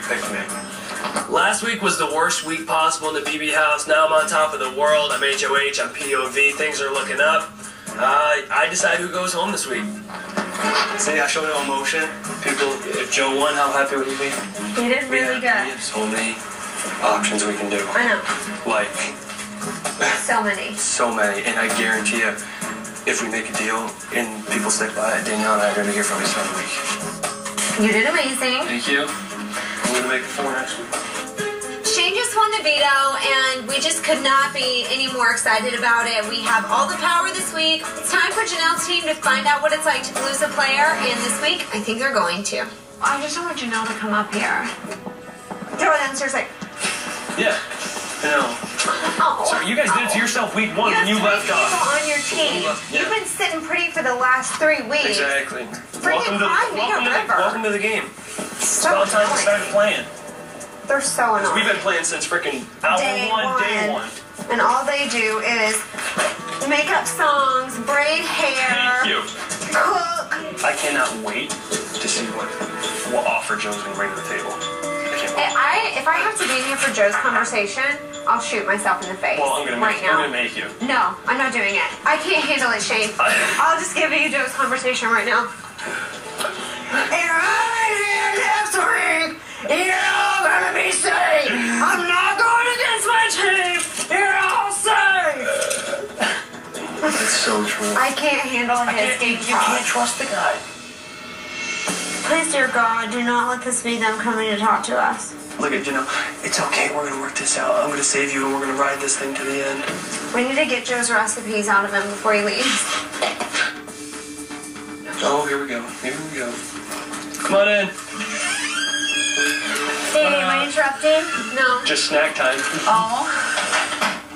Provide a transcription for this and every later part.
picked me. Last week was the worst week possible in the BB house. Now I'm on top of the world. I'm HOH. I'm POV. Things are looking up. I decide who goes home this week. See, I showed no emotion. People, if Joe won, how happy would he be? He did really good. We have so many options we can do. I know. Like, so many. So many. And I guarantee you, if we make a deal and people stick by it, Danielle and I are going to hear from you some week. You did amazing. Thank you. I'm going to make it 4 next week. Shane just won the veto, and we just could not be any more excited about it. We have all the power this week. It's time for Janelle's team to find out what it's like to lose a player, and this week, I think they're going to. I just want Janelle to come up here. Throw it downstairs like... Yeah, I know. Oh. So you guys did it to yourself week 1 when you left off. On your team. Yeah. You've been sitting pretty for the last 3 weeks. Exactly. Welcome to the game. So it's about time to start playing. They're so annoying. We've been playing since freaking day one. And all they do is make up songs, braid hair, Thank you. cook. I cannot wait to see what offer Joe's going to bring to the table. If I have to be here for Joe's conversation, I'll shoot myself in the face. Well, I'm going to make you. No, I'm not doing it. I can't handle it, Shane. I'll just give you Joe's conversation right now. Next week, you're all gonna be safe. I'm not going against my team. You're all safe. That's so true. I can't handle his game talk. You can't trust the guy. Please, dear God, do not let this be them coming to talk to us. Look at, it's okay. We're gonna work this out. I'm gonna save you, and we're gonna ride this thing to the end. We need to get Joe's recipes out of him before he leaves. Oh, here we go. Here we go. Come on in. Hey, am I interrupting? No. Just snack time. Oh.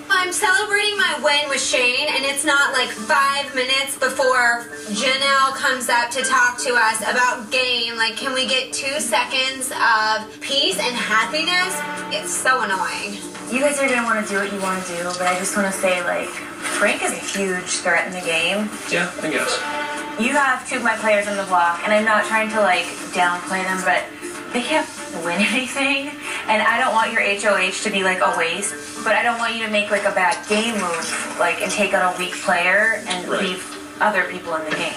I'm celebrating my win with Shane, and it's not like 5 minutes before Janelle comes up to talk to us about game. Like, can we get 2 seconds of peace and happiness? It's so annoying. You guys are going to want to do what you want to do, but I just want to say, like, Frank is a huge threat in the game. Yeah, I guess. You have 2 of my players on the block, and I'm not trying to, like, downplay them, but they can't win anything, and I don't want your HOH to be, like, a waste, but I don't want you to make, like, a bad game move, like, and take out a weak player and leave other people in the game.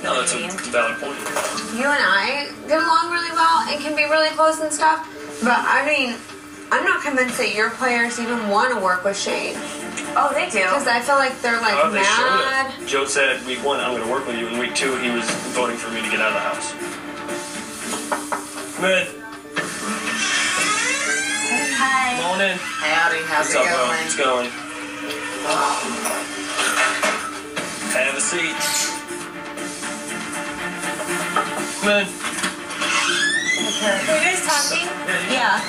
No, that's a valid point. You and I get along really well and can be really close and stuff, but, I mean, I'm not convinced that your players even want to work with Shane. Oh, they do. Because I feel like they're like mad. Joe said week 1, I'm going to work with you. In week 2, he was voting for me to get out of the house. Come in. Hi. Come on in. Howdy, how's it going? It's going. Have a seat. Come in. Are you guys talking? Yeah.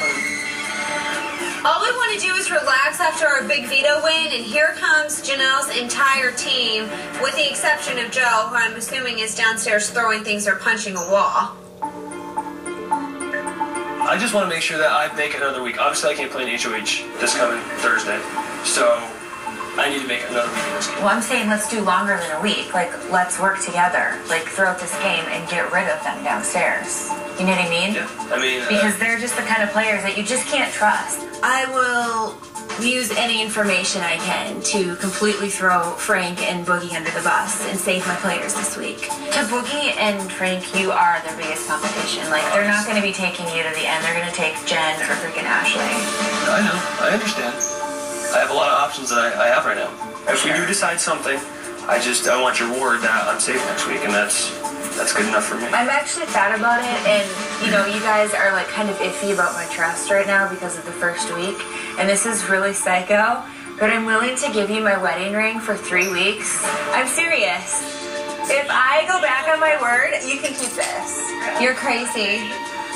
All we want to do is relax after our big veto win, and here comes Janelle's entire team, with the exception of Joe, who I'm assuming is downstairs throwing things or punching a wall. I just want to make sure that I make another week. Obviously, I can't play an HOH this coming Thursday, so I need to make another week in this game. Well, I'm saying let's do longer than a week. Like, let's work together, like, throughout this game and get rid of them downstairs. You know what I mean? Yeah, I mean... because they're just the kind of players that you just can't trust. I will use any information I can to completely throw Frank and Boogie under the bus and save my players this week. To Boogie and Frank, you are their biggest competition. Like, they're not going to be taking you to the end. They're going to take Jen or freaking Ashley. I know. I understand. I have a lot of options that I have right now. If we do decide something, I want your word that I'm safe next week, and that's good enough for me. I'm actually sad about it, and, you guys are, like, kind of iffy about my trust right now because of the first week, and this is really psycho, but I'm willing to give you my wedding ring for 3 weeks. I'm serious. If I go back on my word, you can keep this. You're crazy.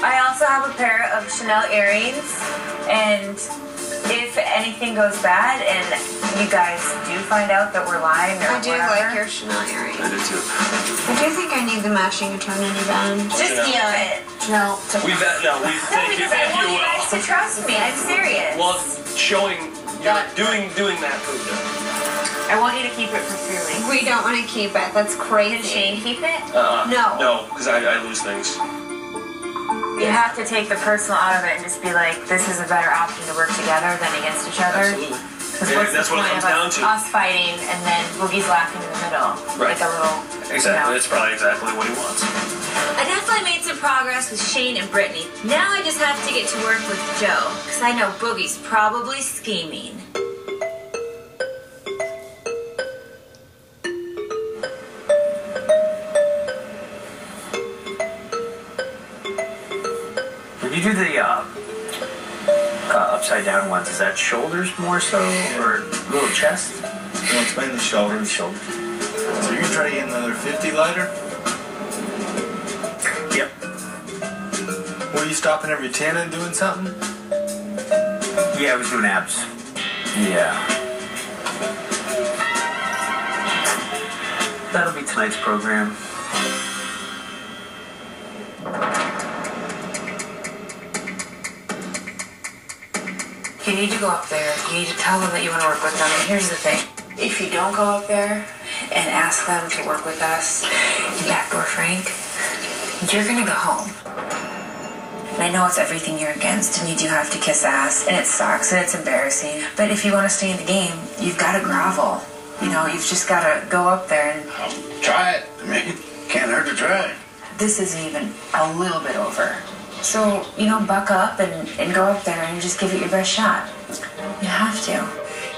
I also have a pair of Chanel earrings, and if anything goes bad and you guys do find out that we're lying or I do whatever, like your Chanel earrings. I do too. I do think I need the matching eternity band. just steal it. No. Thank you, because I want you guys to trust me. I'm serious. Well, showing, doing that proved it. I want you to keep it for 3 weeks. We don't want to keep it. That's crazy. Can Shane keep it? No. No, because I lose things. You have to take the personal out of it and just be like, this is a better option to work together than against each other. Absolutely. Because That's what it comes down to. Us fighting and then Boogie's laughing in the middle. Right. Like a little... Exactly. It's probably exactly what he wants. I definitely made some progress with Shane and Brittany. Now I just have to get to work with Joe, because I know Boogie's probably scheming. When you do the upside down ones, is that shoulders more so, or little chest? No, it's mainly shoulders. Shoulders. So you're gonna try to get another 50 lighter? Yep. Were you stopping every 10 and doing something? Yeah, I was doing abs. Yeah. That'll be tonight's program. You need to go up there. You need to tell them that you want to work with them. And here's the thing. If you don't go up there and ask them to work with us and backdoor Frank, you're going to go home. And I know it's everything you're against, and you do have to kiss ass, and it sucks, and it's embarrassing. But if you want to stay in the game, you've got to grovel. You know, you've just got to go up there and... I'll try it. I mean, can't hurt to try. This isn't even a little bit over. So, you know, buck up and go up there and just give it your best shot. You have to.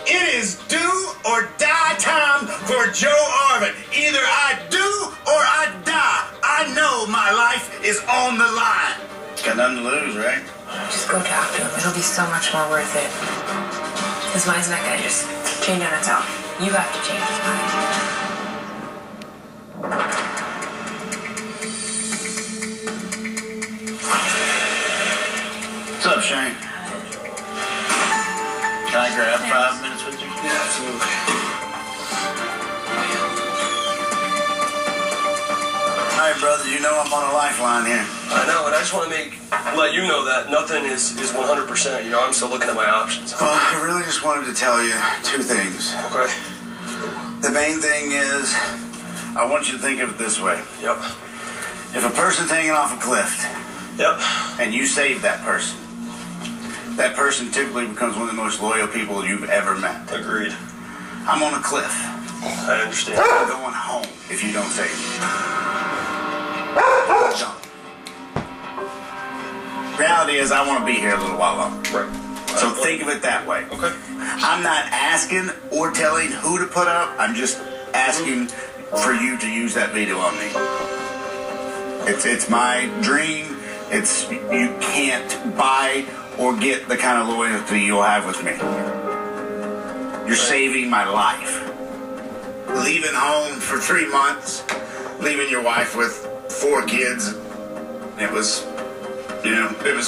It is do or die time for Joe Arvin. Either I do or I die. I know my life is on the line. Got nothing to lose, right? Just go talk to him. It'll be so much more worth it. His mind's not gonna just change on its own. You have to change his mind. What's up, Shane? Can I grab 5 minutes with you? Yeah, absolutely. All right, brother, you know I'm on a lifeline here. I know, and I just want to let you know that nothing is 100%. You know, I'm still looking at my options. Well, I really just wanted to tell you 2 things. Okay. The main thing is, I want you to think of it this way. Yep. If a person's hanging off a cliff, Yep. and you save that person typically becomes one of the most loyal people you've ever met. Agreed. I'm on a cliff. I understand. I'm going home if you don't save me. Reality is, I want to be here a little while longer. Right. So think of it that way. Okay. I'm not asking or telling who to put up. I'm just asking for you to use that video on me. It's my dream. You can't buy or get the kind of loyalty you'll have with me. You're saving my life. Leaving home for 3 months, leaving your wife with 4 kids, it was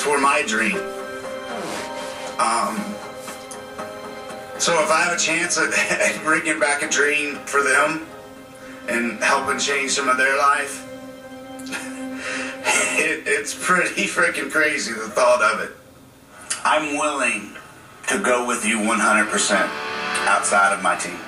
for my dream. So if I have a chance at bringing back a dream for them and helping change some of their life, it's pretty freaking crazy, the thought of it. I'm willing to go with you 100% outside of my team.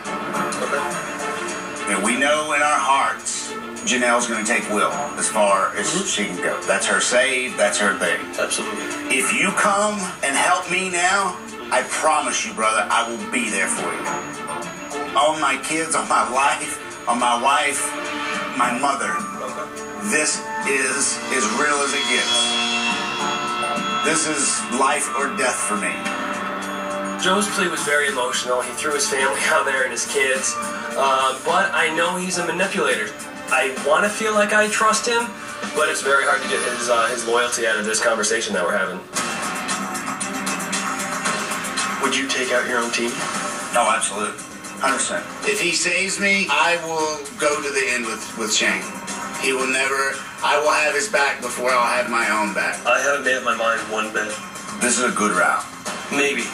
And we know in our hearts Janelle's going to take Will as far as she can go. That's her save. That's her thing. Absolutely. If you come and help me now, I promise you, brother, I will be there for you. On my kids, on my life, on my wife, my mother. This is as real as it gets. This is life or death for me. Joe's plea was very emotional. He threw his family out there and his kids. But I know he's a manipulator. I want to feel like I trust him, but it's very hard to get his loyalty out of this conversation that we're having. Would you take out your own team? Oh, absolutely. 100%. If he saves me, I will go to the end with Shane. He will never... I will have his back before I'll have my own back. I haven't made up my mind one bit. This is a good route. Maybe.